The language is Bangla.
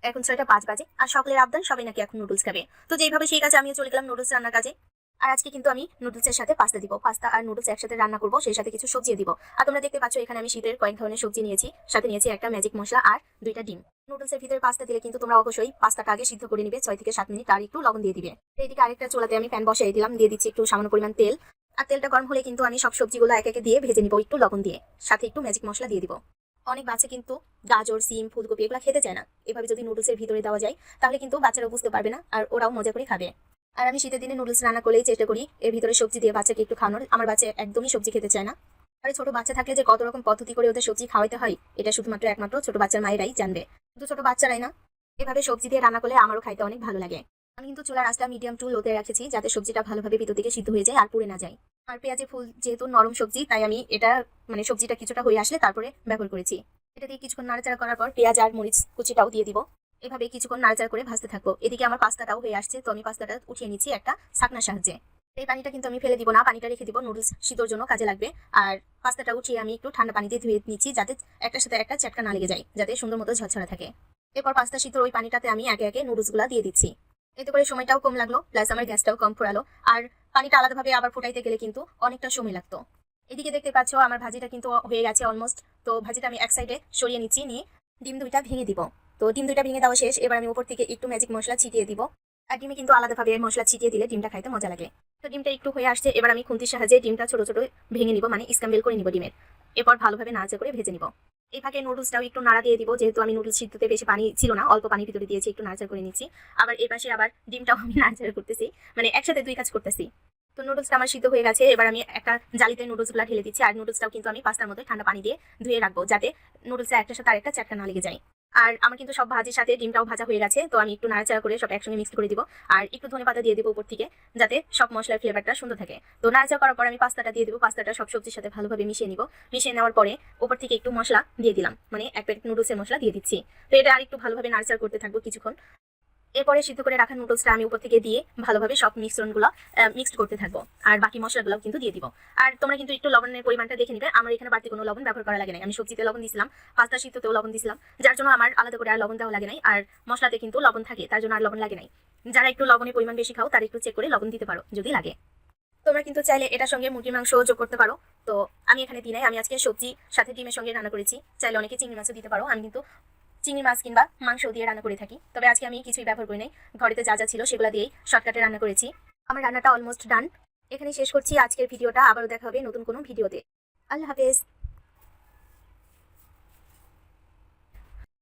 এখন 6টা 5 বাজে আর সকলের আবদার সবাই নাকি এখন নুডলস খাবে। তো যেইভাবে সেই কাজে আমিও চলে গেলাম নুডলস রান্নার কাজে। আর আজকে কিন্তু আমি নুডলসের সাথে পাস্তা দিব, পাস্তা আর নুডলস একসাথে রান্না করবো, সেই সাথে কিছু সবজি দিব। আর তোমরা দেখতে পাচ্ছ এখানে আমি শীতের কয়েক ধরনের সবজি নিয়েছি, সাথে নিয়েছি একটা ম্যাজিক মশলা আর 2টা ডিম। নুডলসের ভিতরে পাস্তা দিলে কিন্তু তোমরা অবশ্যই পাস্তাটা আগে সিদ্ধ করে নিবে 6 থেকে 7 মিনিট, আর একটু লবণ দিয়ে দিবে। এইদিকে আরেকটা চুলাতে আমি প্যান বসাই দিলাম, দিয়ে দিচ্ছি একটু সামান্য পরিমাণ তেল। আর তেলটা গরম হলে কিন্তু আমি সব সবজিগুলো এক একে দিয়ে ভেজে নিব একটু লবণ দিয়ে, সাথে একটু ম্যাজিক মশলা দিয়ে দিব। অনেক বাচ্চা কিন্তু গাজর, সিম, ফুলকপি এগুলো খেতে চায় না। এভাবে যদি নুডলসের ভিতরে দেওয়া যায় তাহলে কিন্তু বাচ্চারাও বুঝতে পারবে না আর ওরাও মজা করে খাবে। আর আমি শীতের দিনে নুডলস রান্না করলেই চেষ্টা করি এর ভিতরে সবজি দিয়ে বাচ্চাকে একটু খাওয়ানোর। আমার বাচ্চা একদমই সবজি খেতে চায় না। আর ছোট বাচ্চা থাকলে যে কত রকম পদ্ধতি করে ওদের সবজি খাওয়াতে হয় এটা শুধুমাত্র একমাত্র ছোট বাচ্চার মায়েরাই জানবে, শুধু ছোট বাচ্চারাই না। এভাবে সবজি দিয়ে রান্না করলে আমারও খাইতে অনেক ভালো লাগে। আমি কিন্তু চুলার আঁচটা মিডিয়াম টু লোতে রেখেছি যাতে সবজিটা ভালোভাবে ভিতর থেকে সিদ্ধ হয়ে যায় আর পুড়ে না যায়। আর পেঁয়াজে ফুল যেহেতু নরম সবজি, তাই আমি এটা সবজিটা কিছুটা হয়ে আসলে তারপরে ব্যবহার করেছি। এটা দিয়ে কিছুক্ষণ নাড়াচাড়া করার পর পেঁয়াজ আর মরিচ কুচিটাও দিয়ে দিব। এভাবে কিছুক্ষণ নাড়াচাড়া করে ভাজতে থাকবো। এদিকে আমার পাস্তাটাও হয়ে আসছে, তো আমি পাস্তাটা উঠিয়ে নিচ্ছি একটা ছাকনার সাহায্যে। এই পানিটা কিন্তু আমি ফেলে দিব না, পানিটা রেখে দিব, নুডলস সিদ্ধর জন্য কাজে লাগবে। আর পাস্তাটা উঠিয়ে আমি একটু ঠান্ডা পানি দিয়ে ধুয়ে নিচ্ছি যাতে একটার সাথে একটা চ্যাটকা না লেগে যায়, যাতে সুন্দর মতো ঝরঝরা থাকে। এরপর পাস্তা সিদ্ধর ওই পানিটাতে আমি একে একে নুডলসগুলো দিয়ে দিচ্ছি। এতে করে সময়টাও কম লাগলো, প্লাস আমার গ্যাসটাও কম ফুরালো। আর পানিটা আলাদাভাবে আবার ফুটাইতে গেলে কিন্তু অনেকটা সময় লাগতো। এদিকে দেখতে পাচ্ছ আমার ভাজিটা কিন্তু হয়ে গেছে অলমোস্ট। তো ভাজিটা আমি এক সাইডে সরিয়ে নিচ্ছি, নিয়ে ডিম 2টা ভেঙে দিব। তো ডিম 2টা ভেঙে দেওয়া শেষ, এবার আমি উপর থেকে একটু ম্যাজিক মশলা ছিটিয়ে দিব। আর ডিমে কিন্তু আলাদাভাবে মশলা ছিটিয়ে দিলে ডিমটা খাইতে মজা লাগে। তো ডিমটা একটু হয়ে আসছে, এবার আমি খুন্তির সাহায্যে ডিমটা ছোট ছোট ভেঙে নিব, স্ক্র্যাম্বল করে নিব ডিমের। এরপর ভালোভাবে নাড়াচাড়া করে ভেজে নিব। এই ফাঁকে নুডলসটাও একটু নাড়া দিয়ে দিব, যেহেতু আমি নুডলস সিদ্ধতে বেশি পানি ছিল না, অল্প পানির ভিতরে দিয়েছি, একটু নাড়াচাড়া করে নিচ্ছি। আবার এই পাশে আবার ডিমটাও আমি নাড়াচাড়া করতেছি, একসাথে 2 কাজ করতেছি। তো নুডলসটা আমার সিদ্ধ হয়ে গেছে, এবার আমি একটা জালিতে নুডলসগুলো ঢেলে দিচ্ছি। আর নুডলসটাও কিন্তু আমি পাস্তার মধ্যে ঠান্ডা পানি দিয়ে ধুয়ে রাখবো, যাতে নুডলসটা একটার সাথে আরেকটা চ্যাটকা না লেগে যায়। আর আমার কিন্তু সব ভাজির সাথে ডিমটাও ভাজা হয়ে গেছে, তো আমি একটু নাড়াচাড়া করে সব একসঙ্গে মিক্স করে দিব। আর একটু ধনেপাতা দিয়ে দিব উপর থেকে, যাতে সব মশলার ফ্লেভারটা সুন্দর থাকে। তো নাড়াচাড়া করার পর আমি পাস্তাটা দিয়ে দিব, পাস্তাটা সব সবজির সাথে ভালোভাবে মিশিয়ে নিব। মিশিয়ে নেওয়ার পরে উপর থেকে একটু মশলা দিয়ে দিলাম, 1 প্যাকেট নুডলসের মশলা দিয়ে দিচ্ছি। তো এটা আর একটু ভালোভাবে নাড়াচাড়া করতে থাকবো কিছুক্ষণ। এরপরে সিদ্ধ করে রাখা নুডলসটা আমি উপর থেকে দিয়ে ভালোভাবে সব মিশ্রণগুলো মিক্সড করতে থাকবো। আর বাকি মশলাগুলো কিন্তু দিয়ে দিব। আর তোমরা কিন্তু একটু লবণের পরিমাণটা দেখে নিবে, আমার এখানে বাড়তি কোনো লবণ ব্যবহার করা লাগে নাই। আমি সবজিতে লবণ দিয়েছিলাম, পাস্তা সিদ্ধতেও লবণ দিয়েছিলাম, যার জন্য আমার আলাদা করে আর লবণ দেওয়া লাগে নাই। আর মশলাতে কিন্তু লবণ থাকে, তার জন্য আর লবণ লাগে নাই। যারা একটু লবণের পরিমাণ বেশি খাও তারা একটু চেক করে লবণ দিতে পারো যদি লাগে। তোমরা কিন্তু চাইলে এটার সঙ্গে মুরগির মাংস যোগ করতে পারো। তো আমি এখানে দিই নাই, আমি আজকে সবজি সাথে ডিমের সঙ্গে রান্না করেছি। চাইলে অনেকে চিংড়ি মাছও দিতে পারো, আমি কিন্তু চিংড়ি মাছ কিংবা মাংস দিয়ে রান্না করে থাকি। তবে আজকে আমি কিছুই ব্যবহার করি নাই, ঘরেতে যা যা ছিল সেগুলো দিয়েই শর্টকাটে রান্না করেছি। আমার রান্নাটা অলমোস্ট ডান। এখানে শেষ করছি আজকের ভিডিওটা, আবারও দেখা হবে নতুন কোনো ভিডিওতে। আল্লাহ হাফেজ।